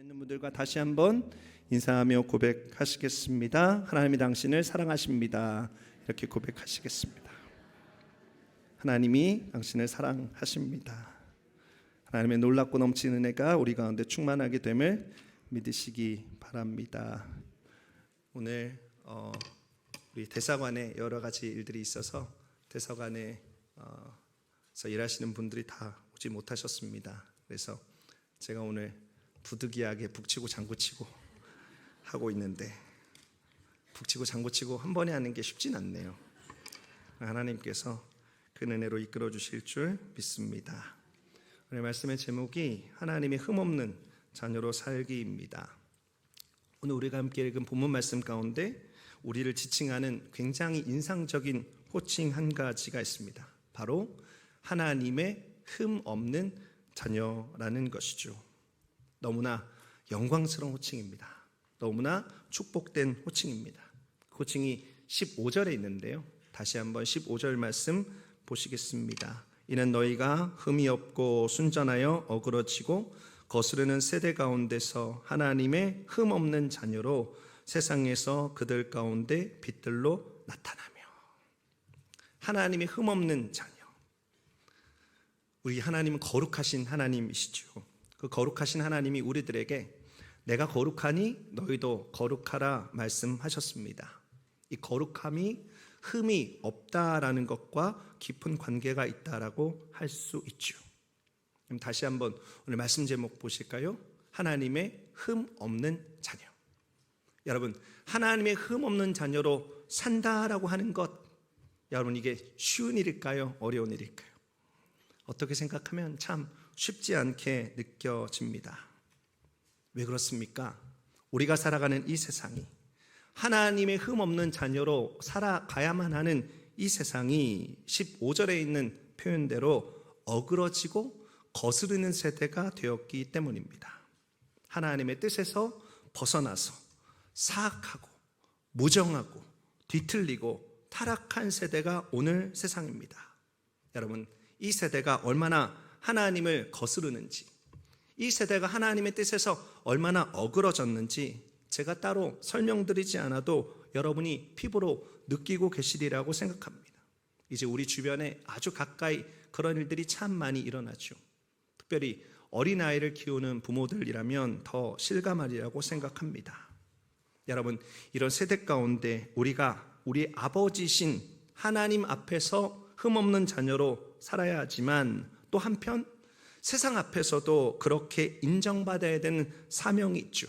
앞에 있는 분들과 다시 한번 인사하며 고백하시겠습니다. 하나님이 당신을 사랑하십니다. 이렇게 고백하시겠습니다. 하나님이 당신을 사랑하십니다. 하나님의 놀랍고 넘치는 은혜가 우리 가운데 충만하게 됨을 믿으시기 바랍니다. 오늘 우리 대사관에 여러 가지 일들이 있어서 대사관에서 일하시는 분들이 다 오지 못하셨습니다. 그래서 제가 오늘 부득이하게 북치고 장구치고 하고 있는데, 북치고 장구치고 한 번에 하는 게 쉽진 않네요. 하나님께서 그 은혜로 이끌어 주실 줄 믿습니다. 오늘 말씀의 제목이 하나님의 흠없는 자녀로 살기입니다. 오늘 우리가 함께 읽은 본문 말씀 가운데 우리를 지칭하는 굉장히 인상적인 호칭 한 가지가 있습니다. 바로 하나님의 흠없는 자녀라는 것이죠. 너무나 영광스러운 호칭입니다. 너무나 축복된 호칭입니다. 그 호칭이 15절에 있는데요, 다시 한번 15절 말씀 보시겠습니다. 이는 너희가 흠이 없고 순전하여 어그러지고 거스르는 세대 가운데서 하나님의 흠없는 자녀로 세상에서 그들 가운데 빛들로 나타나며. 하나님의 흠없는 자녀. 우리 하나님은 거룩하신 하나님이시죠. 그 거룩하신 하나님이 우리들에게 내가 거룩하니 너희도 거룩하라 말씀하셨습니다. 이 거룩함이 흠이 없다라는 것과 깊은 관계가 있다라고 할 수 있죠. 그럼 다시 한번 오늘 말씀 제목 보실까요? 하나님의 흠 없는 자녀. 여러분, 하나님의 흠 없는 자녀로 산다라고 하는 것, 여러분 이게 쉬운 일일까요? 어려운 일일까요? 어떻게 생각하면 참 쉽지 않게 느껴집니다. 왜 그렇습니까? 우리가 살아가는 이 세상이, 하나님의 흠없는 자녀로 살아가야만 하는 이 세상이 15절에 있는 표현대로 어그러지고 거스르는 세대가 되었기 때문입니다. 하나님의 뜻에서 벗어나서 사악하고 무정하고 뒤틀리고 타락한 세대가 오늘 세상입니다. 여러분, 이 세대가 얼마나 하나님을 거스르는지, 이 세대가 하나님의 뜻에서 얼마나 어그러졌는지 제가 따로 설명드리지 않아도 여러분이 피부로 느끼고 계시리라고 생각합니다. 이제 우리 주변에 아주 가까이 그런 일들이 참 많이 일어나죠. 특별히 어린아이를 키우는 부모들이라면 더 실감하리라고 생각합니다. 여러분, 이런 세대 가운데 우리가 우리 아버지신 하나님 앞에서 흠없는 자녀로 살아야 하지만, 또 한편 세상 앞에서도 그렇게 인정받아야 되는 사명이 있죠.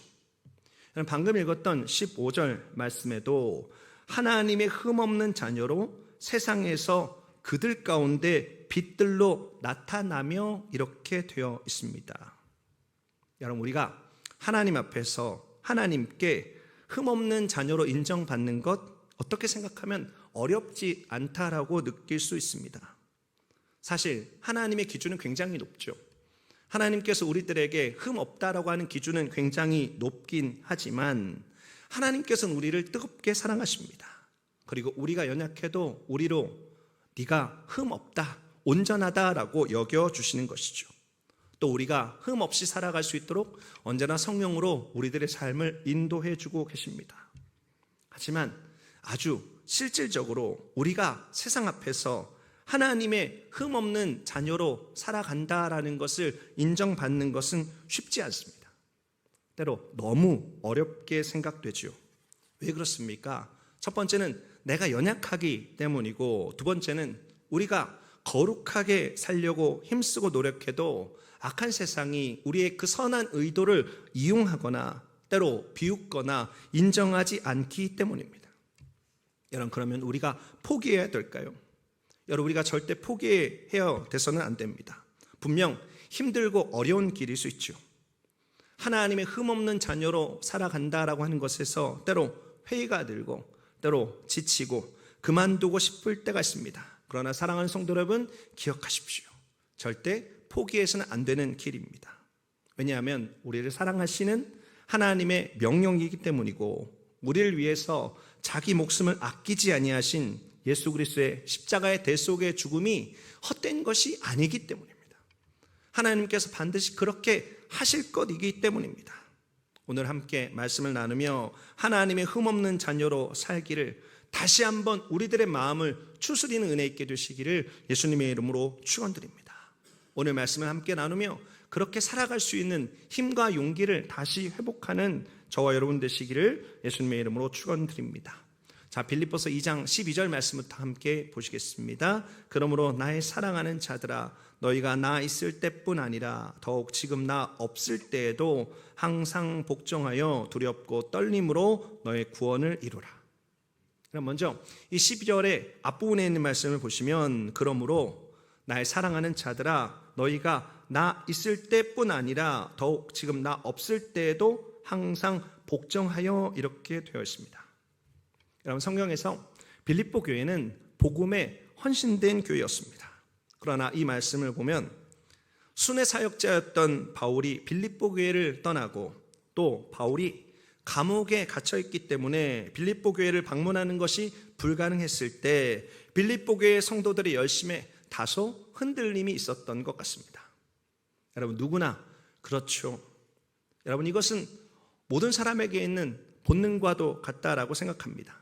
방금 읽었던 15절 말씀에도 하나님의 흠없는 자녀로 세상에서 그들 가운데 빛들로 나타나며 이렇게 되어 있습니다. 여러분, 우리가 하나님 앞에서 하나님께 흠없는 자녀로 인정받는 것, 어떻게 생각하면 어렵지 않다라고 느낄 수 있습니다. 사실 하나님의 기준은 굉장히 높죠. 하나님께서 우리들에게 흠 없다라고 하는 기준은 굉장히 높긴 하지만 하나님께서는 우리를 뜨겁게 사랑하십니다. 그리고 우리가 연약해도 우리로 네가 흠 없다, 온전하다라고 여겨주시는 것이죠. 또 우리가 흠 없이 살아갈 수 있도록 언제나 성령으로 우리들의 삶을 인도해주고 계십니다. 하지만 아주 실질적으로 우리가 세상 앞에서 하나님의 흠없는 자녀로 살아간다라는 것을 인정받는 것은 쉽지 않습니다. 때로 너무 어렵게 생각되죠. 왜 그렇습니까? 첫 번째는 내가 연약하기 때문이고, 두 번째는 우리가 거룩하게 살려고 힘쓰고 노력해도 악한 세상이 우리의 그 선한 의도를 이용하거나 때로 비웃거나 인정하지 않기 때문입니다. 여러분, 그러면 우리가 포기해야 될까요? 여러분, 우리가 절대 포기해야 돼서는 안 됩니다. 분명 힘들고 어려운 길일 수 있죠. 하나님의 흠없는 자녀로 살아간다라고 하는 것에서 때로 회의가 들고 때로 지치고 그만두고 싶을 때가 있습니다. 그러나 사랑하는 성도 여러분, 기억하십시오. 절대 포기해서는 안 되는 길입니다. 왜냐하면 우리를 사랑하시는 하나님의 명령이기 때문이고, 우리를 위해서 자기 목숨을 아끼지 아니하신 예수 그리스도의 십자가의 대속의 죽음이 헛된 것이 아니기 때문입니다. 하나님께서 반드시 그렇게 하실 것이기 때문입니다. 오늘 함께 말씀을 나누며 하나님의 흠없는 자녀로 살기를 다시 한번 우리들의 마음을 추스리는 은혜 있게 되시기를 예수님의 이름으로 축원드립니다. 오늘 말씀을 함께 나누며 그렇게 살아갈 수 있는 힘과 용기를 다시 회복하는 저와 여러분 되시기를 예수님의 이름으로 축원드립니다. 자, 빌립보서 2장 12절 말씀부터 함께 보시겠습니다. 그러므로 나의 사랑하는 자들아, 너희가 나 있을 때뿐 아니라 더욱 지금 나 없을 때에도 항상 복종하여 두렵고 떨림으로 너의 구원을 이루라. 그럼 먼저 이 12절의 앞부분에 있는 말씀을 보시면, 그러므로 나의 사랑하는 자들아, 너희가 나 있을 때뿐 아니라 더욱 지금 나 없을 때에도 항상 복종하여, 이렇게 되어 있습니다. 여러분, 성경에서 빌립보 교회는 복음에 헌신된 교회였습니다. 그러나 이 말씀을 보면 순회 사역자였던 바울이 빌립보 교회를 떠나고, 또 바울이 감옥에 갇혀 있기 때문에 빌립보 교회를 방문하는 것이 불가능했을 때 빌립보 교회 성도들의 열심에 다소 흔들림이 있었던 것 같습니다. 여러분, 누구나 그렇죠. 여러분, 이것은 모든 사람에게 있는 본능과도 같다라고 생각합니다.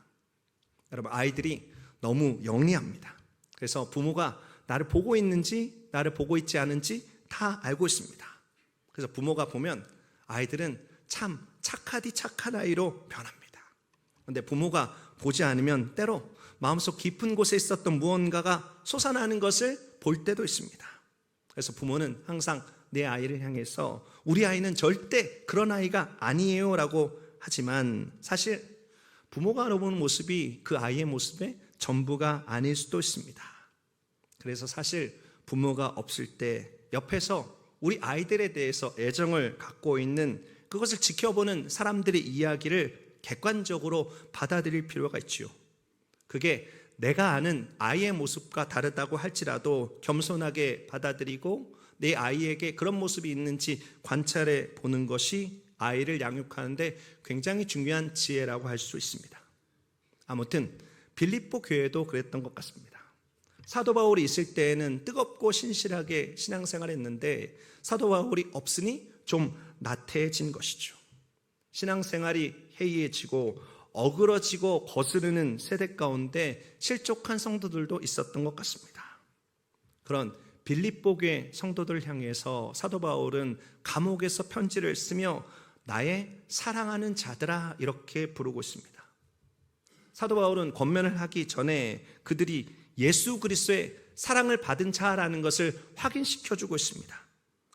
여러분, 아이들이 너무 영리합니다. 그래서 부모가 나를 보고 있는지 나를 보고 있지 않은지 다 알고 있습니다. 그래서 부모가 보면 아이들은 참 착하디 착한 아이로 변합니다. 그런데 부모가 보지 않으면 때로 마음속 깊은 곳에 있었던 무언가가 솟아나는 것을 볼 때도 있습니다. 그래서 부모는 항상 내 아이를 향해서 우리 아이는 절대 그런 아이가 아니에요 라고 하지만, 사실 부모가 알아보는 모습이 그 아이의 모습의 전부가 아닐 수도 있습니다. 그래서 사실 부모가 없을 때 옆에서 우리 아이들에 대해서 애정을 갖고 있는, 그것을 지켜보는 사람들의 이야기를 객관적으로 받아들일 필요가 있지요. 그게 내가 아는 아이의 모습과 다르다고 할지라도 겸손하게 받아들이고 내 아이에게 그런 모습이 있는지 관찰해 보는 것이 아이를 양육하는데 굉장히 중요한 지혜라고 할 수 있습니다. 아무튼 빌립보 교회도 그랬던 것 같습니다. 사도 바울이 있을 때에는 뜨겁고 신실하게 신앙생활을 했는데 사도 바울이 없으니 좀 나태해진 것이죠. 신앙생활이 해이해지고 어그러지고 거스르는 세대 가운데 실족한 성도들도 있었던 것 같습니다. 그런 빌립보 교회 성도들을 향해서 사도 바울은 감옥에서 편지를 쓰며 나의 사랑하는 자들아, 이렇게 부르고 있습니다. 사도 바울은 권면을 하기 전에 그들이 예수 그리스도의 사랑을 받은 자라는 것을 확인시켜주고 있습니다.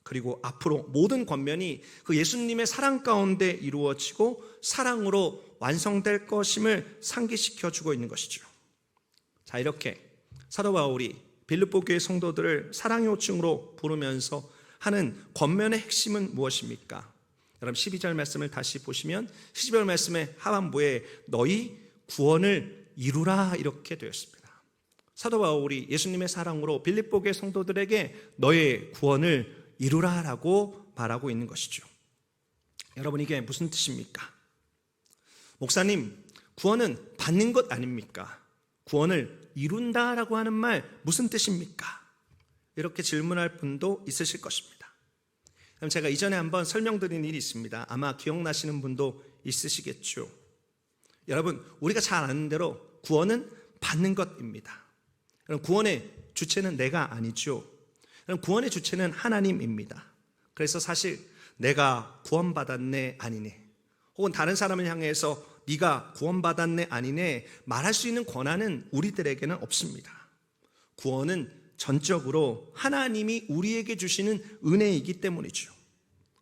그리고 앞으로 모든 권면이 그 예수님의 사랑 가운데 이루어지고 사랑으로 완성될 것임을 상기시켜주고 있는 것이죠. 자, 이렇게 사도 바울이 빌립보 교회 성도들을 사랑의 호칭으로 부르면서 하는 권면의 핵심은 무엇입니까? 여러분, 12절 말씀을 다시 보시면 12절 말씀의 하반부에 너희 구원을 이루라, 이렇게 되었습니다. 사도 바울이 예수님의 사랑으로 빌립보 교회 성도들에게 너의 구원을 이루라라고 말하고 있는 것이죠. 여러분, 이게 무슨 뜻입니까? 목사님, 구원은 받는 것 아닙니까? 구원을 이룬다라고 하는 말 무슨 뜻입니까? 이렇게 질문할 분도 있으실 것입니다. 그럼 제가 이전에 한번 설명드린 일이 있습니다. 아마 기억나시는 분도 있으시겠죠. 여러분, 우리가 잘 아는 대로 구원은 받는 것입니다. 그럼 구원의 주체는 내가 아니죠. 그럼 구원의 주체는 하나님입니다. 그래서 사실 내가 구원받았네 아니네, 혹은 다른 사람을 향해서 네가 구원받았네 아니네 말할 수 있는 권한은 우리들에게는 없습니다. 구원은 전적으로 하나님이 우리에게 주시는 은혜이기 때문이죠.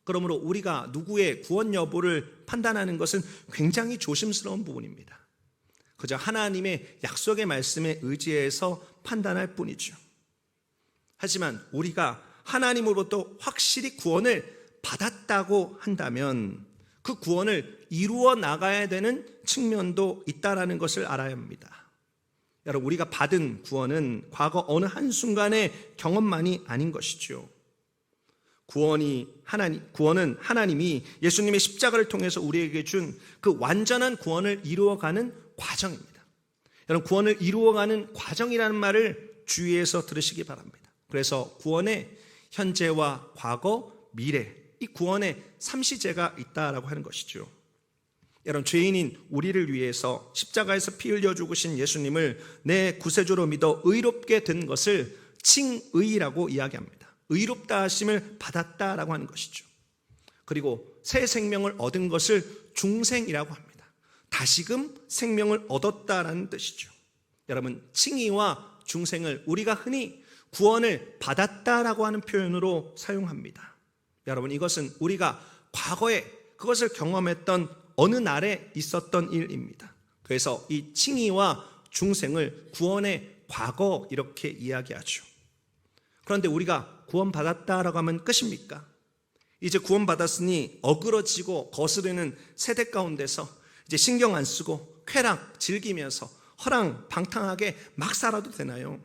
그러므로 우리가 누구의 구원 여부를 판단하는 것은 굉장히 조심스러운 부분입니다. 그저 하나님의 약속의 말씀에 의지해서 판단할 뿐이죠. 하지만 우리가 하나님으로부터 확실히 구원을 받았다고 한다면 그 구원을 이루어 나가야 되는 측면도 있다는 것을 알아야 합니다. 여러분, 우리가 받은 구원은 과거 어느 한순간의 경험만이 아닌 것이죠. 구원은 하나님이 예수님의 십자가를 통해서 우리에게 준 그 완전한 구원을 이루어가는 과정입니다. 여러분, 구원을 이루어가는 과정이라는 말을 주의해서 들으시기 바랍니다. 그래서 구원의 현재와 과거, 미래, 이 구원의 삼시제가 있다라고 하는 것이죠. 여러분, 죄인인 우리를 위해서 십자가에서 피 흘려 죽으신 예수님을 내 구세주로 믿어 의롭게 된 것을 칭의라고 이야기합니다. 의롭다 하심을 받았다라고 하는 것이죠. 그리고 새 생명을 얻은 것을 중생이라고 합니다. 다시금 생명을 얻었다라는 뜻이죠. 여러분, 칭의와 중생을 우리가 흔히 구원을 받았다라고 하는 표현으로 사용합니다. 여러분, 이것은 우리가 과거에 그것을 경험했던 어느 날에 있었던 일입니다. 그래서 이 칭의와 중생을 구원의 과거 이렇게 이야기하죠. 그런데 우리가 구원받았다라고 하면 끝입니까? 이제 구원받았으니 어그러지고 거스르는 세대 가운데서 이제 신경 안 쓰고 쾌락 즐기면서 허랑방탕하게 막 살아도 되나요?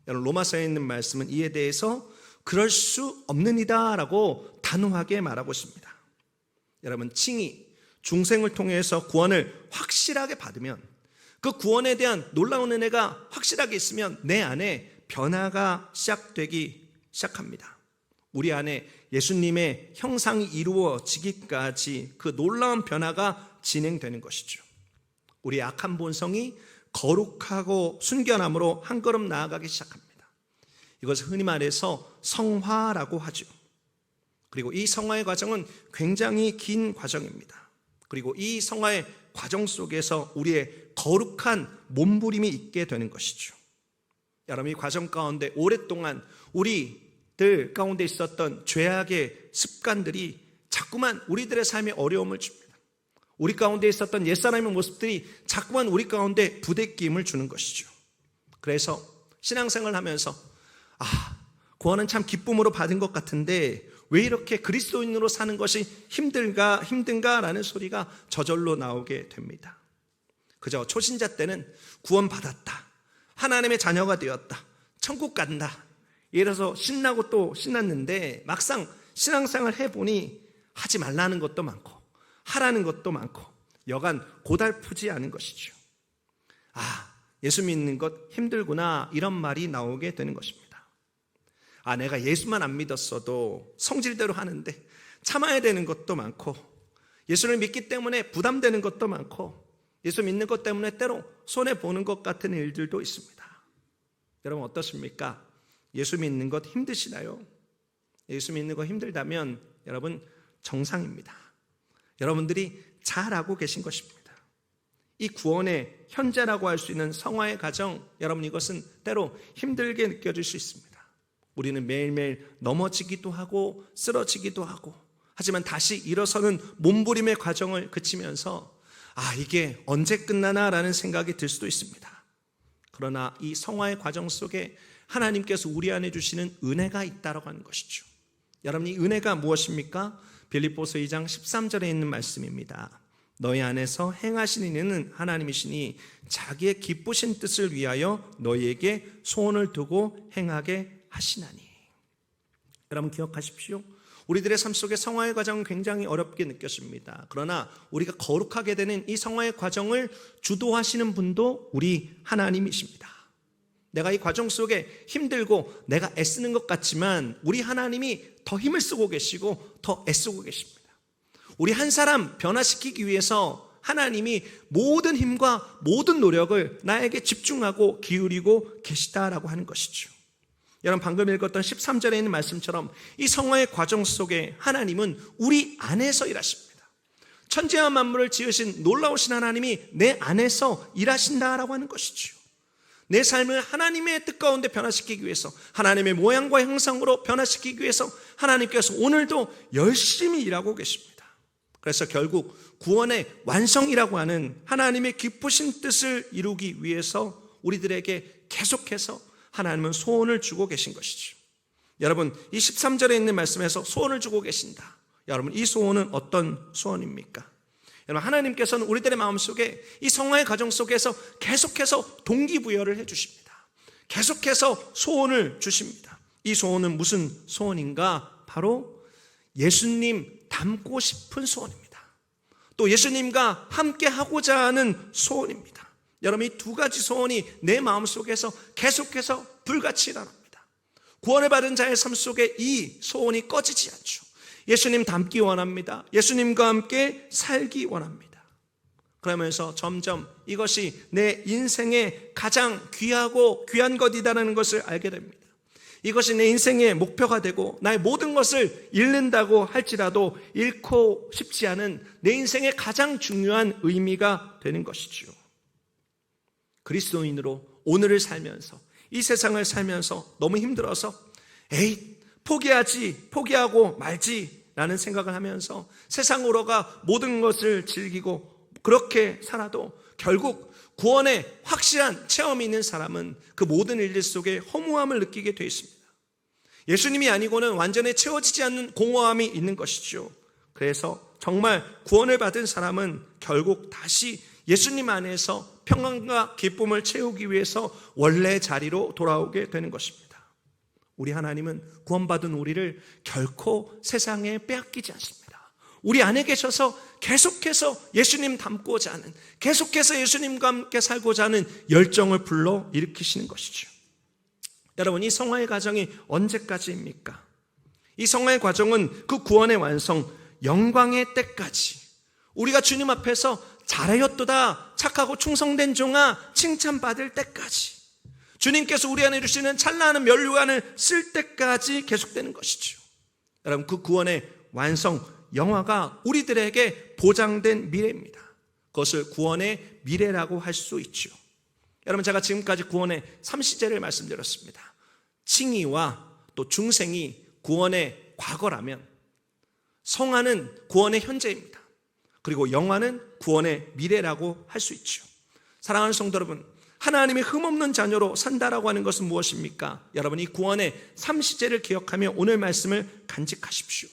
여러분, 로마서에 있는 말씀은 이에 대해서 그럴 수 없느니라 라고 단호하게 말하고 있습니다. 여러분, 칭의, 중생을 통해서 구원을 확실하게 받으면, 그 구원에 대한 놀라운 은혜가 확실하게 있으면 내 안에 변화가 시작되기 시작합니다. 우리 안에 예수님의 형상이 이루어지기까지 그 놀라운 변화가 진행되는 것이죠. 우리의 악한 본성이 거룩하고 순결함으로 한 걸음 나아가기 시작합니다. 이것을 흔히 말해서 성화라고 하죠. 그리고 이 성화의 과정은 굉장히 긴 과정입니다. 그리고 이 성화의 과정 속에서 우리의 거룩한 몸부림이 있게 되는 것이죠. 여러분, 이 과정 가운데 오랫동안 우리들 가운데 있었던 죄악의 습관들이 자꾸만 우리들의 삶에 어려움을 줍니다. 우리 가운데 있었던 옛사람의 모습들이 자꾸만 우리 가운데 부대낌을 주는 것이죠. 그래서 신앙생활을 하면서 구원은 참 기쁨으로 받은 것 같은데 왜 이렇게 그리스도인으로 사는 것이 힘든가라는 소리가 저절로 나오게 됩니다. 그저 초신자 때는 구원받았다, 하나님의 자녀가 되었다, 천국 간다, 이래서 신나고 또 신났는데 막상 신앙생활 해보니 하지 말라는 것도 많고 하라는 것도 많고 여간 고달프지 않은 것이죠. 예수 믿는 것 힘들구나, 이런 말이 나오게 되는 것입니다. 내가 예수만 안 믿었어도 성질대로 하는데 참아야 되는 것도 많고, 예수를 믿기 때문에 부담되는 것도 많고, 예수 믿는 것 때문에 때로 손해보는 것 같은 일들도 있습니다. 여러분, 어떻습니까? 예수 믿는 것 힘드시나요? 예수 믿는 것 힘들다면 여러분, 정상입니다. 여러분들이 잘 알고 계신 것입니다. 이 구원의 현재라고 할 수 있는 성화의 과정, 여러분, 이것은 때로 힘들게 느껴질 수 있습니다. 우리는 매일매일 넘어지기도 하고 쓰러지기도 하고, 하지만 다시 일어서는 몸부림의 과정을 거치면서 이게 언제 끝나나라는 생각이 들 수도 있습니다. 그러나 이 성화의 과정 속에 하나님께서 우리 안에 주시는 은혜가 있다고 하는 것이죠. 여러분, 이 은혜가 무엇입니까? 빌립보서 2장 13절에 있는 말씀입니다. 너희 안에서 행하시는 이는 하나님이시니 자기의 기쁘신 뜻을 위하여 너희에게 소원을 두고 행하게 하시나니. 여러분, 기억하십시오. 우리들의 삶 속에 성화의 과정은 굉장히 어렵게 느껴집니다. 그러나 우리가 거룩하게 되는 이 성화의 과정을 주도하시는 분도 우리 하나님이십니다. 내가 이 과정 속에 힘들고 내가 애쓰는 것 같지만 우리 하나님이 더 힘을 쓰고 계시고 더 애쓰고 계십니다. 우리 한 사람 변화시키기 위해서 하나님이 모든 힘과 모든 노력을 나에게 집중하고 기울이고 계시다라고 하는 것이죠. 여러분, 방금 읽었던 13절에 있는 말씀처럼 이 성화의 과정 속에 하나님은 우리 안에서 일하십니다. 천지와 만물을 지으신 놀라우신 하나님이 내 안에서 일하신다라고 하는 것이죠. 내 삶을 하나님의 뜻 가운데 변화시키기 위해서, 하나님의 모양과 형상으로 변화시키기 위해서 하나님께서 오늘도 열심히 일하고 계십니다. 그래서 결국 구원의 완성이라고 하는 하나님의 기쁘신 뜻을 이루기 위해서 우리들에게 계속해서 하나님은 소원을 주고 계신 것이죠. 여러분, 이 13절에 있는 말씀에서 소원을 주고 계신다. 여러분, 이 소원은 어떤 소원입니까? 여러분, 하나님께서는 우리들의 마음속에 이 성화의 과정 속에서 계속해서 동기부여를 해주십니다. 계속해서 소원을 주십니다. 이 소원은 무슨 소원인가? 바로 예수님 닮고 싶은 소원입니다. 또 예수님과 함께 하고자 하는 소원입니다. 여러분, 이 두 가지 소원이 내 마음속에서 계속해서 불같이 일어납니다. 구원을 받은 자의 삶 속에 이 소원이 꺼지지 않죠. 예수님 닮기 원합니다. 예수님과 함께 살기 원합니다. 그러면서 점점 이것이 내 인생의 가장 귀하고 귀한 것이다라는 것을 알게 됩니다. 이것이 내 인생의 목표가 되고 나의 모든 것을 잃는다고 할지라도 잃고 싶지 않은 내 인생의 가장 중요한 의미가 되는 것이죠. 그리스도인으로 오늘을 살면서 이 세상을 살면서 너무 힘들어서 포기하고 말지 라는 생각을 하면서 세상으로가 모든 것을 즐기고 그렇게 살아도 결국 구원의 확실한 체험이 있는 사람은 그 모든 일들 속에 허무함을 느끼게 되어 있습니다. 예수님이 아니고는 완전히 채워지지 않는 공허함이 있는 것이죠. 그래서 정말 구원을 받은 사람은 결국 다시 예수님 안에서 평안과 기쁨을 채우기 위해서 원래 자리로 돌아오게 되는 것입니다. 우리 하나님은 구원받은 우리를 결코 세상에 빼앗기지 않습니다. 우리 안에 계셔서 계속해서 예수님 닮고자 하는, 계속해서 예수님과 함께 살고자 하는 열정을 불러 일으키시는 것이죠. 여러분, 이 성화의 과정이 언제까지입니까? 이 성화의 과정은 그 구원의 완성, 영광의 때까지 우리가 주님 앞에서 잘하였도다, 착하고 충성된 종아, 칭찬받을 때까지 주님께서 우리 안에 주시는 찬란한 면류관을 쓸 때까지 계속되는 것이죠. 여러분, 그 구원의 완성, 영화가 우리들에게 보장된 미래입니다. 그것을 구원의 미래라고 할 수 있죠. 여러분, 제가 지금까지 구원의 3시제를 말씀드렸습니다. 칭의와 또 중생이 구원의 과거라면 성화는 구원의 현재입니다. 그리고 영화는 구원의 미래라고 할 수 있죠. 사랑하는 성도 여러분, 하나님의 흠없는 자녀로 산다라고 하는 것은 무엇입니까? 여러분, 이 구원의 3시제를 기억하며 오늘 말씀을 간직하십시오.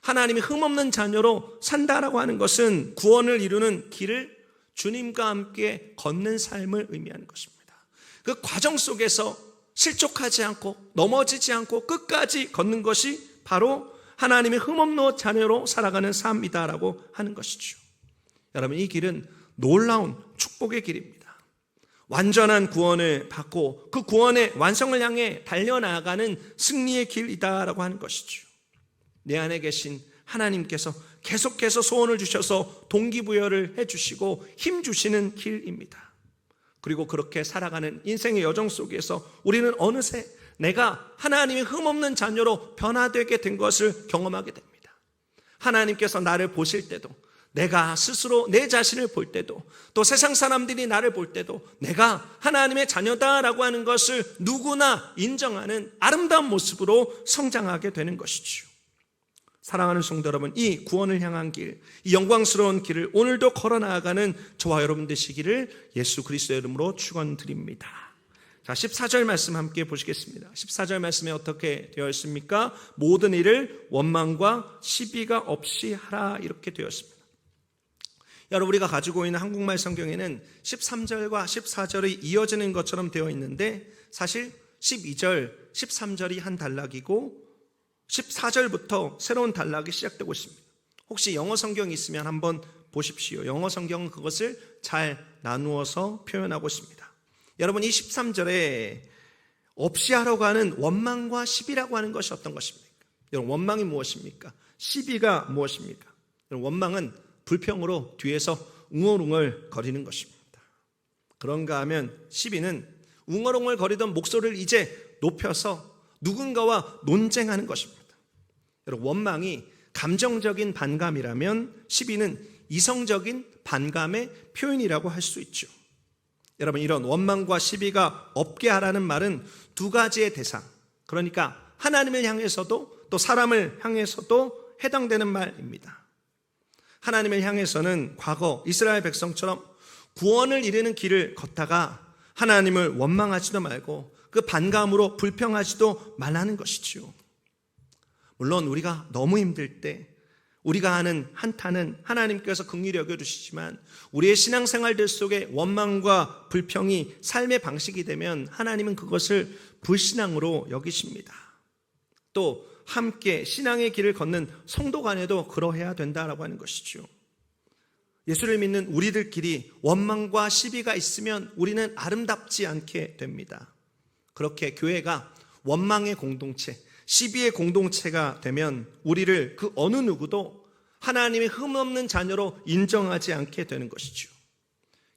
하나님의 흠없는 자녀로 산다라고 하는 것은 구원을 이루는 길을 주님과 함께 걷는 삶을 의미하는 것입니다. 그 과정 속에서 실족하지 않고 넘어지지 않고 끝까지 걷는 것이 바로 하나님의 흠없는 자녀로 살아가는 삶이다라고 하는 것이죠. 여러분, 이 길은 놀라운 축복의 길입니다. 완전한 구원을 받고 그 구원의 완성을 향해 달려나가는 승리의 길이다라고 하는 것이죠. 내 안에 계신 하나님께서 계속해서 소원을 주셔서 동기부여를 해주시고 힘 주시는 길입니다. 그리고 그렇게 살아가는 인생의 여정 속에서 우리는 어느새 내가 하나님의 흠없는 자녀로 변화되게 된 것을 경험하게 됩니다. 하나님께서 나를 보실 때도, 내가 스스로 내 자신을 볼 때도, 또 세상 사람들이 나를 볼 때도 내가 하나님의 자녀다라고 하는 것을 누구나 인정하는 아름다운 모습으로 성장하게 되는 것이죠. 사랑하는 성도 여러분, 이 구원을 향한 길, 이 영광스러운 길을 오늘도 걸어 나아가는 저와 여러분 되시기를 예수 그리스도의 이름으로 축원드립니다. 자, 14절 말씀 함께 보시겠습니다. 14절 말씀에 어떻게 되어 있습니까? 모든 일을 원망과 시비가 없이 하라, 이렇게 되어 있습니다. 여러분, 우리가 가지고 있는 한국말 성경에는 13절과 14절이 이어지는 것처럼 되어 있는데 사실 12절, 13절이 한 단락이고 14절부터 새로운 단락이 시작되고 있습니다. 혹시 영어 성경이 있으면 한번 보십시오. 영어 성경은 그것을 잘 나누어서 표현하고 있습니다. 여러분, 이 13절에 없이 하려고 하는 원망과 시비라고 하는 것이 어떤 것입니까? 여러분, 원망이 무엇입니까? 시비가 무엇입니까? 여러분, 원망은 불평으로 뒤에서 웅얼웅얼 거리는 것입니다. 그런가 하면 시비는 웅얼웅얼 거리던 목소리를 이제 높여서 누군가와 논쟁하는 것입니다. 여러분, 원망이 감정적인 반감이라면 시비는 이성적인 반감의 표현이라고 할 수 있죠. 여러분, 이런 원망과 시비가 없게 하라는 말은 두 가지의 대상, 그러니까 하나님을 향해서도 또 사람을 향해서도 해당되는 말입니다. 하나님을 향해서는 과거 이스라엘 백성처럼 구원을 이루는 길을 걷다가 하나님을 원망하지도 말고 그 반감으로 불평하지도 말라는 것이지요. 물론 우리가 너무 힘들 때 우리가 하는 한탄은 하나님께서 긍휼히 여겨주시지만 우리의 신앙생활들 속에 원망과 불평이 삶의 방식이 되면 하나님은 그것을 불신앙으로 여기십니다. 또 함께 신앙의 길을 걷는 성도 간에도 그러해야 된다라고 하는 것이죠. 예수를 믿는 우리들끼리 원망과 시비가 있으면 우리는 아름답지 않게 됩니다. 그렇게 교회가 원망의 공동체, 12의 공동체가 되면 우리를 그 어느 누구도 하나님의 흠없는 자녀로 인정하지 않게 되는 것이죠.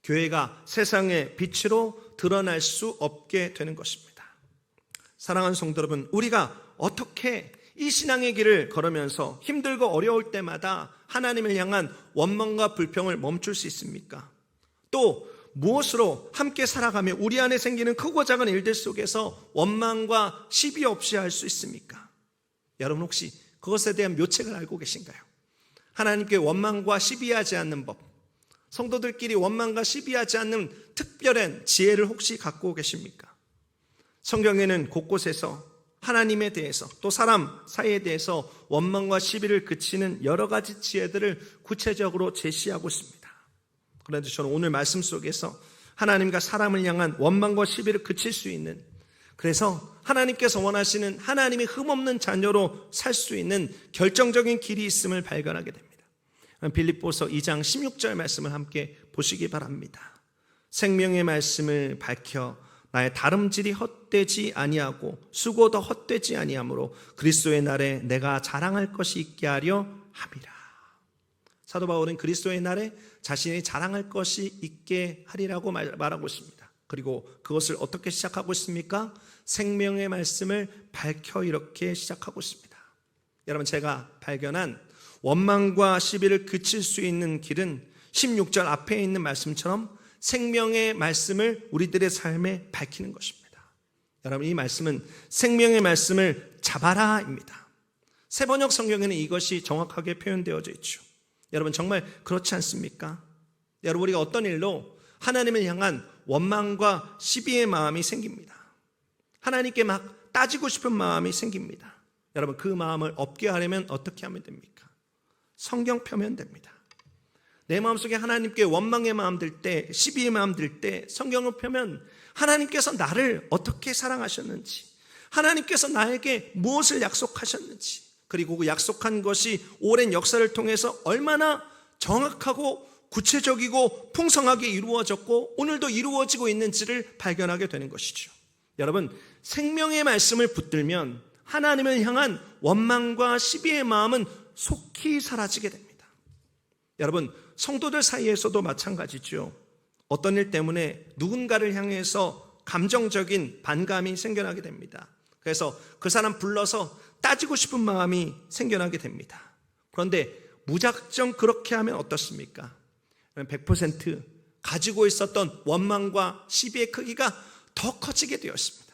교회가 세상의 빛으로 드러날 수 없게 되는 것입니다. 사랑하는 성도 여러분, 우리가 어떻게 이 신앙의 길을 걸으면서 힘들고 어려울 때마다 하나님을 향한 원망과 불평을 멈출 수 있습니까? 또 무엇으로 함께 살아가며 우리 안에 생기는 크고 작은 일들 속에서 원망과 시비 없이 할 수 있습니까? 여러분 혹시 그것에 대한 묘책을 알고 계신가요? 하나님께 원망과 시비하지 않는 법, 성도들끼리 원망과 시비하지 않는 특별한 지혜를 혹시 갖고 계십니까? 성경에는 곳곳에서 하나님에 대해서 또 사람 사이에 대해서 원망과 시비를 그치는 여러 가지 지혜들을 구체적으로 제시하고 있습니다. 그런데 저는 오늘 말씀 속에서 하나님과 사람을 향한 원망과 시비를 그칠 수 있는, 그래서 하나님께서 원하시는 하나님의 흠없는 자녀로 살 수 있는 결정적인 길이 있음을 발견하게 됩니다. 빌립보서 2장 16절 말씀을 함께 보시기 바랍니다. 생명의 말씀을 밝혀 나의 다름질이 헛되지 아니하고 수고도 헛되지 아니하므로 그리스도의 날에 내가 자랑할 것이 있게 하려 함이라. 사도 바울은 그리스도의 날에 자신이 자랑할 것이 있게 하리라고 말하고 있습니다. 그리고 그것을 어떻게 시작하고 있습니까? 생명의 말씀을 밝혀 이렇게 시작하고 있습니다. 여러분, 제가 발견한 원망과 시비를 그칠 수 있는 길은 16절 앞에 있는 말씀처럼 생명의 말씀을 우리들의 삶에 밝히는 것입니다. 여러분, 이 말씀은 생명의 말씀을 잡아라입니다. 세번역 성경에는 이것이 정확하게 표현되어져 있죠. 여러분, 정말 그렇지 않습니까? 여러분, 우리가 어떤 일로 하나님을 향한 원망과 시비의 마음이 생깁니다. 하나님께 막 따지고 싶은 마음이 생깁니다. 여러분, 그 마음을 없게 하려면 어떻게 하면 됩니까? 성경 펴면 됩니다. 내 마음속에 하나님께 원망의 마음 들 때, 시비의 마음 들 때 성경을 펴면 하나님께서 나를 어떻게 사랑하셨는지, 하나님께서 나에게 무엇을 약속하셨는지, 그리고 그 약속한 것이 오랜 역사를 통해서 얼마나 정확하고 구체적이고 풍성하게 이루어졌고 오늘도 이루어지고 있는지를 발견하게 되는 것이죠. 여러분, 생명의 말씀을 붙들면 하나님을 향한 원망과 시비의 마음은 속히 사라지게 됩니다. 여러분, 성도들 사이에서도 마찬가지죠. 어떤 일 때문에 누군가를 향해서 감정적인 반감이 생겨나게 됩니다. 그래서 그 사람 불러서 따지고 싶은 마음이 생겨나게 됩니다. 그런데 무작정 그렇게 하면 어떻습니까? 100% 가지고 있었던 원망과 시비의 크기가 더 커지게 되었습니다.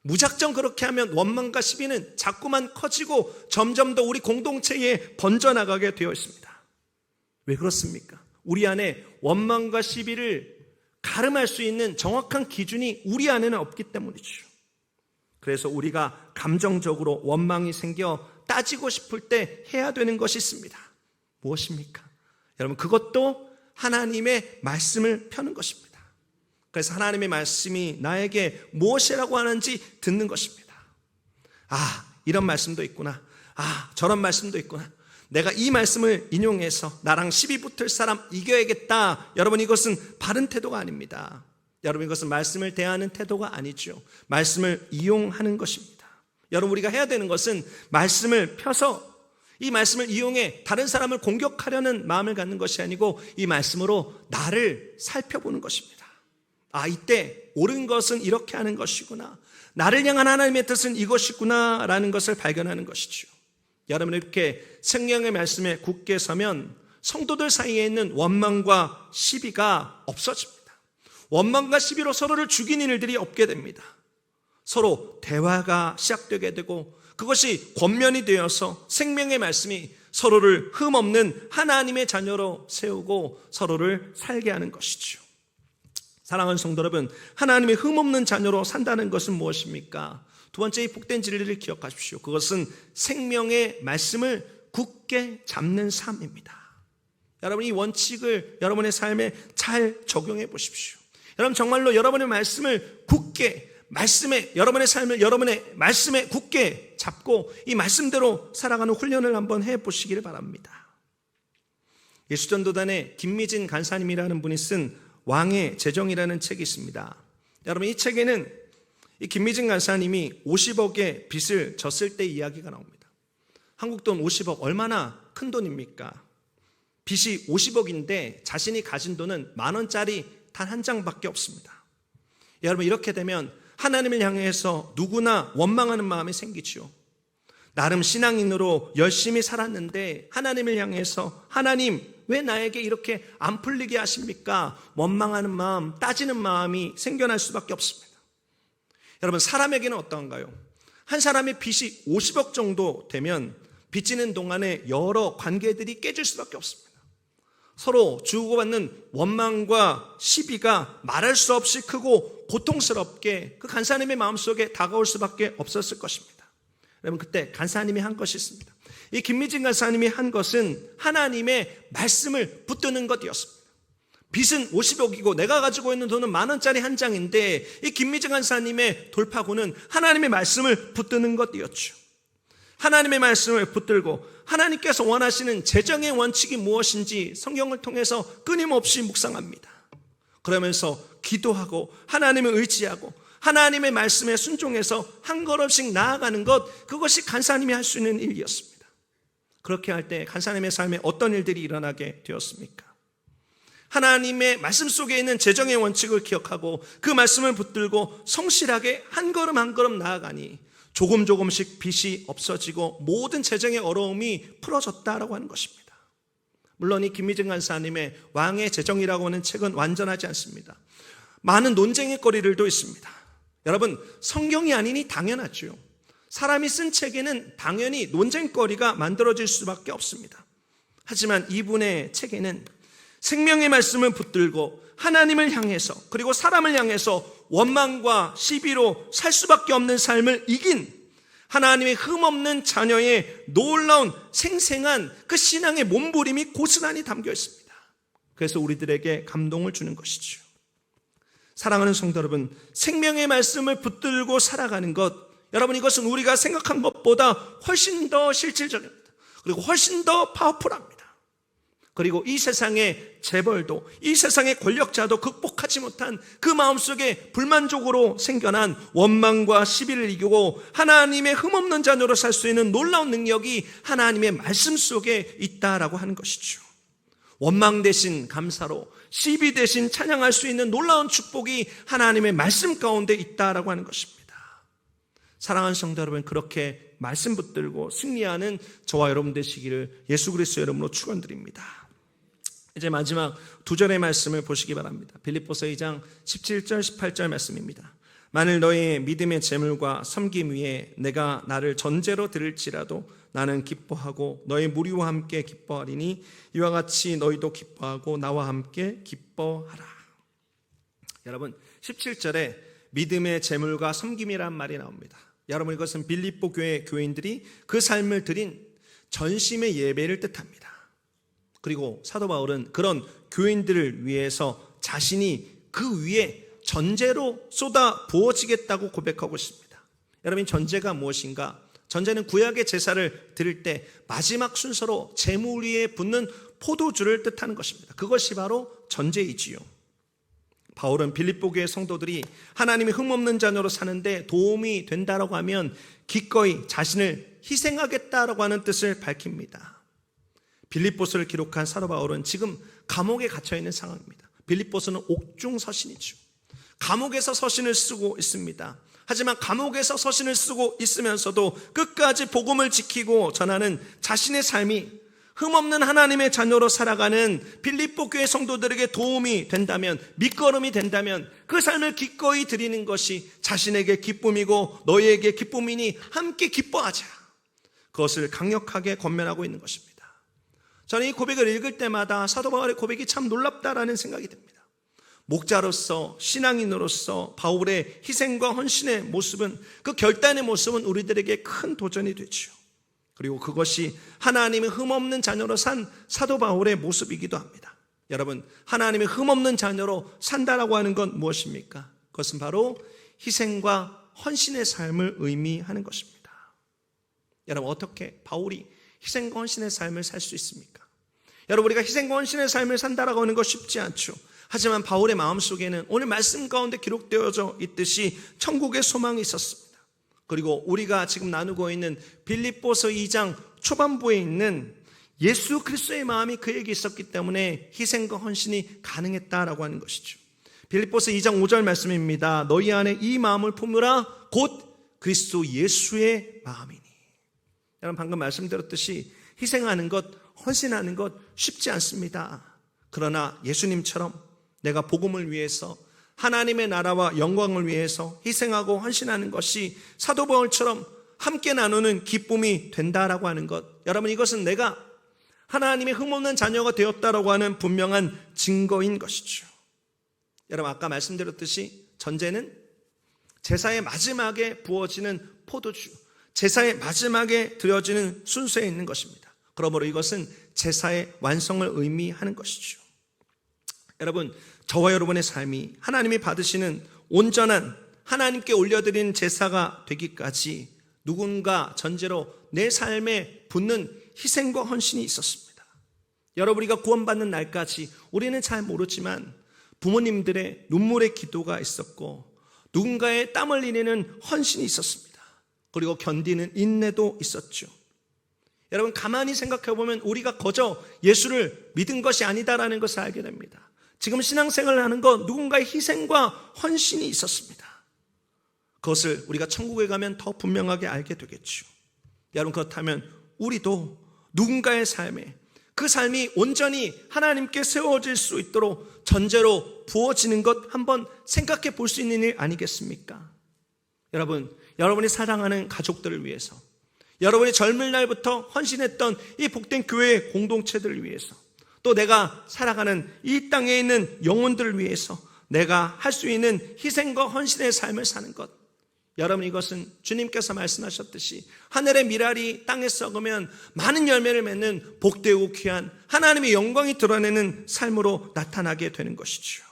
무작정 그렇게 하면 원망과 시비는 자꾸만 커지고 점점 더 우리 공동체에 번져나가게 되어 있습니다. 왜 그렇습니까? 우리 안에 원망과 시비를 가름할 수 있는 정확한 기준이 우리 안에는 없기 때문이죠. 그래서 우리가 감정적으로 원망이 생겨 따지고 싶을 때 해야 되는 것이 있습니다. 무엇입니까? 여러분, 그것도 하나님의 말씀을 펴는 것입니다. 그래서 하나님의 말씀이 나에게 무엇이라고 하는지 듣는 것입니다. 아, 이런 말씀도 있구나. 아, 저런 말씀도 있구나. 내가 이 말씀을 인용해서 나랑 시비 붙을 사람 이겨야겠다. 여러분, 이것은 바른 태도가 아닙니다. 여러분, 이것은 말씀을 대하는 태도가 아니죠. 말씀을 이용하는 것입니다. 여러분, 우리가 해야 되는 것은 말씀을 펴서 이 말씀을 이용해 다른 사람을 공격하려는 마음을 갖는 것이 아니고 이 말씀으로 나를 살펴보는 것입니다. 아, 이때 옳은 것은 이렇게 하는 것이구나. 나를 향한 하나님의 뜻은 이것이구나 라는 것을 발견하는 것이죠. 여러분, 이렇게 성령의 말씀에 굳게 서면 성도들 사이에 있는 원망과 시비가 없어집니다. 원망과 시비로 서로를 죽이는 일들이 없게 됩니다. 서로 대화가 시작되게 되고 그것이 권면이 되어서 생명의 말씀이 서로를 흠없는 하나님의 자녀로 세우고 서로를 살게 하는 것이죠. 사랑하는 성도 여러분, 하나님의 흠없는 자녀로 산다는 것은 무엇입니까? 두 번째, 이 복된 진리를 기억하십시오. 그것은 생명의 말씀을 굳게 잡는 삶입니다. 여러분, 이 원칙을 여러분의 삶에 잘 적용해 보십시오. 여러분, 정말로 여러분의 말씀을 굳게, 여러분의 삶을 여러분의 말씀에 굳게 잡고 이 말씀대로 살아가는 훈련을 한번 해보시기를 바랍니다. 예수전도단의 김미진 간사님이라는 분이 쓴 왕의 재정이라는 책이 있습니다. 여러분, 이 책에는 이 김미진 간사님이 50억의 빚을 졌을 때 이야기가 나옵니다. 한국 돈 50억 얼마나 큰 돈입니까? 빚이 50억인데 자신이 가진 돈은 10,000원짜리 단 한 장밖에 없습니다. 여러분, 이렇게 되면 하나님을 향해서 누구나 원망하는 마음이 생기죠. 나름 신앙인으로 열심히 살았는데 하나님을 향해서 하나님 왜 나에게 이렇게 안 풀리게 하십니까? 원망하는 마음, 따지는 마음이 생겨날 수밖에 없습니다. 여러분, 사람에게는 어떤가요? 한 사람의 빚이 50억 정도 되면 빚지는 동안에 여러 관계들이 깨질 수밖에 없습니다. 서로 주고받는 원망과 시비가 말할 수 없이 크고 고통스럽게 그 간사님의 마음속에 다가올 수밖에 없었을 것입니다. 여러분, 그때 간사님이 한 것이 있습니다. 이 김미진 간사님이 한 것은 하나님의 말씀을 붙드는 것이었습니다. 빚은 50억이고 내가 가지고 있는 돈은 10,000원짜리 한 장인데 이 김미진 간사님의 돌파구는 하나님의 말씀을 붙드는 것이었죠. 하나님의 말씀을 붙들고 하나님께서 원하시는 재정의 원칙이 무엇인지 성경을 통해서 끊임없이 묵상합니다. 그러면서 기도하고 하나님을 의지하고 하나님의 말씀에 순종해서 한 걸음씩 나아가는 것, 그것이 간사님이 할 수 있는 일이었습니다. 그렇게 할 때 간사님의 삶에 어떤 일들이 일어나게 되었습니까? 하나님의 말씀 속에 있는 재정의 원칙을 기억하고 그 말씀을 붙들고 성실하게 한 걸음 한 걸음 나아가니 조금씩 빚이 없어지고 모든 재정의 어려움이 풀어졌다라고 하는 것입니다. 물론 이 김미진 간사님의 왕의 재정이라고 하는 책은 완전하지 않습니다. 많은 논쟁의 거리들도 있습니다. 여러분, 성경이 아니니 당연하죠. 사람이 쓴 책에는 당연히 논쟁거리가 만들어질 수밖에 없습니다. 하지만 이분의 책에는 생명의 말씀을 붙들고 하나님을 향해서 그리고 사람을 향해서 원망과 시비로 살 수밖에 없는 삶을 이긴 하나님의 흠없는 자녀의 놀라운 생생한 그 신앙의 몸부림이 고스란히 담겨 있습니다. 그래서 우리들에게 감동을 주는 것이죠. 사랑하는 성도 여러분, 생명의 말씀을 붙들고 살아가는 것, 여러분, 이것은 우리가 생각한 것보다 훨씬 더 실질적입니다. 그리고 훨씬 더 파워풀합니다. 그리고 이 세상의 재벌도, 이 세상의 권력자도 극복하지 못한 그 마음속에 불만족으로 생겨난 원망과 시비를 이기고 하나님의 흠없는 자녀로 살 수 있는 놀라운 능력이 하나님의 말씀 속에 있다라고 하는 것이죠. 원망 대신 감사로, 시비 대신 찬양할 수 있는 놀라운 축복이 하나님의 말씀 가운데 있다라고 하는 것입니다. 사랑하는 성도 여러분, 그렇게 말씀 붙들고 승리하는 저와 여러분 되시기를 예수 그리스도의 이름으로 축원드립니다. 이제 마지막 두 절의 말씀을 보시기 바랍니다. 빌립보서 2장 17절 18절 말씀입니다. 만일 너희의 믿음의 재물과 섬김 위에 내가 나를 전제로 드릴지라도 나는 기뻐하고 너희 무리와 함께 기뻐하리니 이와 같이 너희도 기뻐하고 나와 함께 기뻐하라. 여러분, 17절에 믿음의 재물과 섬김이란 말이 나옵니다. 여러분, 이것은 빌립보 교회 교인들이 그 삶을 드린 전심의 예배를 뜻합니다. 그리고 사도 바울은 그런 교인들을 위해서 자신이 그 위에 전제로 쏟아 부어지겠다고 고백하고 있습니다. 여러분, 전제가 무엇인가? 전제는 구약의 제사를 드릴 때 마지막 순서로 제물 위에 붓는 포도주를 뜻하는 것입니다. 그것이 바로 전제이지요. 바울은 빌립보 교회 성도들이 하나님의 흠없는 자녀로 사는데 도움이 된다라고 하면 기꺼이 자신을 희생하겠다라고 하는 뜻을 밝힙니다. 빌립보서를 기록한 사도 바울은 지금 감옥에 갇혀 있는 상황입니다. 빌립보서는 옥중 서신이죠. 감옥에서 서신을 쓰고 있습니다. 하지만 감옥에서 서신을 쓰고 있으면서도 끝까지 복음을 지키고 전하는 자신의 삶이 흠없는 하나님의 자녀로 살아가는 빌립보 교회 성도들에게 도움이 된다면, 밑거름이 된다면 그 삶을 기꺼이 드리는 것이 자신에게 기쁨이고 너희에게 기쁨이니 함께 기뻐하자. 그것을 강력하게 권면하고 있는 것입니다. 저는 이 고백을 읽을 때마다 사도 바울의 고백이 참 놀랍다라는 생각이 듭니다. 목자로서, 신앙인으로서 바울의 희생과 헌신의 모습은, 그 결단의 모습은 우리들에게 큰 도전이 되죠. 그리고 그것이 하나님의 흠없는 자녀로 산 사도 바울의 모습이기도 합니다. 여러분, 하나님의 흠없는 자녀로 산다라고 하는 건 무엇입니까? 그것은 바로 희생과 헌신의 삶을 의미하는 것입니다. 여러분, 어떻게 바울이 희생과 헌신의 삶을 살 수 있습니까? 여러분, 우리가 희생과 헌신의 삶을 산다라고 하는 것 쉽지 않죠. 하지만 바울의 마음속에는 오늘 말씀 가운데 기록되어져 있듯이 천국의 소망이 있었습니다. 그리고 우리가 지금 나누고 있는 빌립보서 2장 초반부에 있는 예수 그리스도의 마음이 그에게 있었기 때문에 희생과 헌신이 가능했다라고 하는 것이죠. 빌립보서 2장 5절 말씀입니다. 너희 안에 이 마음을 품으라 곧 그리스도 예수의 마음이니. 여러분 방금 말씀드렸듯이 희생하는 것, 헌신하는 것 쉽지 않습니다. 그러나 예수님처럼 내가 복음을 위해서 하나님의 나라와 영광을 위해서 희생하고 헌신하는 것이 사도 바울처럼 함께 나누는 기쁨이 된다라고 하는 것, 여러분 이것은 내가 하나님의 흠없는 자녀가 되었다라고 하는 분명한 증거인 것이죠. 여러분 아까 말씀드렸듯이 전제는 제사의 마지막에 부어지는 포도주, 제사의 마지막에 드려지는 순서에 있는 것입니다. 그러므로 이것은 제사의 완성을 의미하는 것이죠. 여러분 저와 여러분의 삶이 하나님이 받으시는 온전한 하나님께 올려드리는 제사가 되기까지 누군가 전제로 내 삶에 붙는 희생과 헌신이 있었습니다. 여러분 우리가 구원받는 날까지 우리는 잘 모르지만 부모님들의 눈물의 기도가 있었고 누군가의 땀을 흘리는 헌신이 있었습니다. 그리고 견디는 인내도 있었죠. 여러분 가만히 생각해 보면 우리가 거저 예수를 믿은 것이 아니다라는 것을 알게 됩니다. 지금 신앙생활을 하는 것 누군가의 희생과 헌신이 있었습니다. 그것을 우리가 천국에 가면 더 분명하게 알게 되겠죠. 여러분 그렇다면 우리도 누군가의 삶에 그 삶이 온전히 하나님께 세워질 수 있도록 전제로 부어지는 것 한번 생각해 볼 수 있는 일 아니겠습니까? 여러분, 여러분이 사랑하는 가족들을 위해서, 여러분이 젊은 날부터 헌신했던 이 복된 교회의 공동체들을 위해서, 또 내가 살아가는 이 땅에 있는 영혼들을 위해서 내가 할 수 있는 희생과 헌신의 삶을 사는 것, 여러분 이것은 주님께서 말씀하셨듯이 하늘의 밀알이 땅에 썩으면 많은 열매를 맺는 복되고 귀한 하나님의 영광이 드러내는 삶으로 나타나게 되는 것이죠.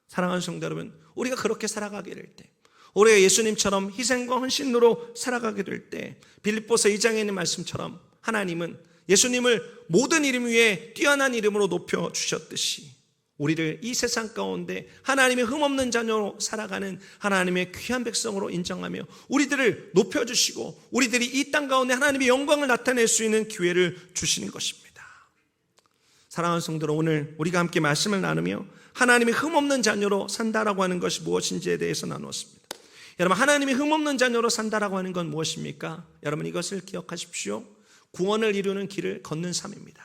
사랑하는 성도 여러분, 우리가 그렇게 살아가게 될 때, 우리가 예수님처럼 희생과 헌신으로 살아가게 될 때, 빌립보서 2장에 있는 말씀처럼 하나님은 예수님을 모든 이름 위에 뛰어난 이름으로 높여주셨듯이 우리를 이 세상 가운데 하나님의 흠없는 자녀로 살아가는 하나님의 귀한 백성으로 인정하며 우리들을 높여주시고 우리들이 이 땅 가운데 하나님의 영광을 나타낼 수 있는 기회를 주시는 것입니다. 사랑하는 성도들, 오늘 우리가 함께 말씀을 나누며 하나님의 흠없는 자녀로 산다라고 하는 것이 무엇인지에 대해서 나누었습니다. 여러분 하나님의 흠없는 자녀로 산다라고 하는 건 무엇입니까? 여러분 이것을 기억하십시오. 구원을 이루는 길을 걷는 삶입니다.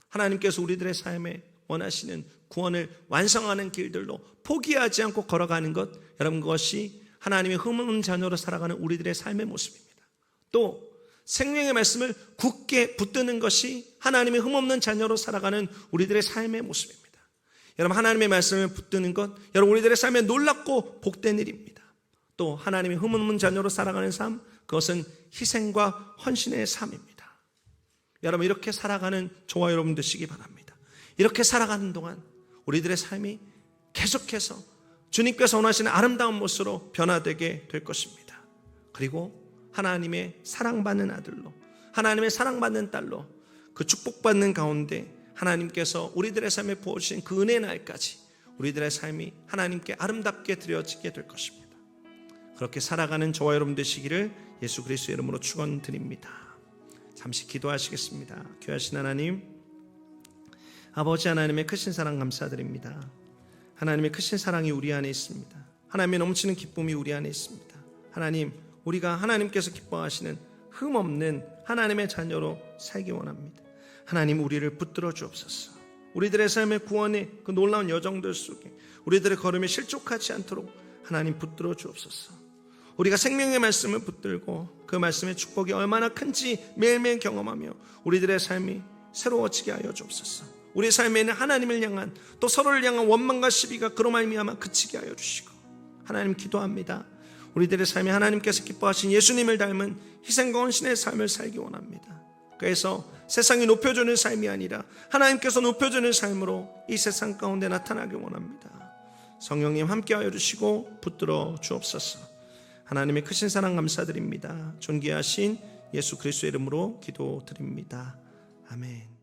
하나님께서 우리들의 삶에 원하시는 구원을 완성하는 길들로 포기하지 않고 걸어가는 것, 여러분 그것이 하나님의 흠없는 자녀로 살아가는 우리들의 삶의 모습입니다. 또 생명의 말씀을 굳게 붙드는 것이 하나님의 흠없는 자녀로 살아가는 우리들의 삶의 모습입니다. 여러분 하나님의 말씀을 붙드는 것, 여러분 우리들의 삶에 놀랍고 복된 일입니다. 또 하나님의 흠없는 자녀로 살아가는 삶, 그것은 희생과 헌신의 삶입니다. 여러분 이렇게 살아가는 저와 여러분 되시기 바랍니다. 이렇게 살아가는 동안 우리들의 삶이 계속해서 주님께서 원하시는 아름다운 모습으로 변화되게 될 것입니다. 그리고 하나님의 사랑받는 아들로, 하나님의 사랑받는 딸로 그 축복받는 가운데 하나님께서 우리들의 삶에 부어주신 그 은혜의 날까지 우리들의 삶이 하나님께 아름답게 드려지게 될 것입니다. 그렇게 살아가는 저와 여러분 되시기를 예수 그리스도의 이름으로 축원드립니다. 잠시 기도하시겠습니다. 귀하신 하나님, 아버지 하나님의 크신 사랑 감사드립니다. 하나님의 크신 사랑이 우리 안에 있습니다. 하나님의 넘치는 기쁨이 우리 안에 있습니다. 하나님, 우리가 하나님께서 기뻐하시는 흠없는 하나님의 자녀로 살기 원합니다. 하나님 우리를 붙들어 주옵소서. 우리들의 삶의 구원의 그 놀라운 여정들 속에 우리들의 걸음에 실족하지 않도록 하나님 붙들어 주옵소서. 우리가 생명의 말씀을 붙들고 그 말씀의 축복이 얼마나 큰지 매일매일 경험하며 우리들의 삶이 새로워지게 하여 주옵소서. 우리 삶에는 하나님을 향한 또 서로를 향한 원망과 시비가 그로 말미암아 그치게 하여 주시고, 하나님 기도합니다. 우리들의 삶에 하나님께서 기뻐하신 예수님을 닮은 희생과 헌신의 삶을 살기 원합니다. 그래서 세상이 높여주는 삶이 아니라 하나님께서 높여주는 삶으로 이 세상 가운데 나타나기 원합니다. 성령님 함께하여 주시고 붙들어 주옵소서. 하나님의 크신 사랑 감사드립니다. 존귀하신 예수 그리스도의 이름으로 기도드립니다. 아멘.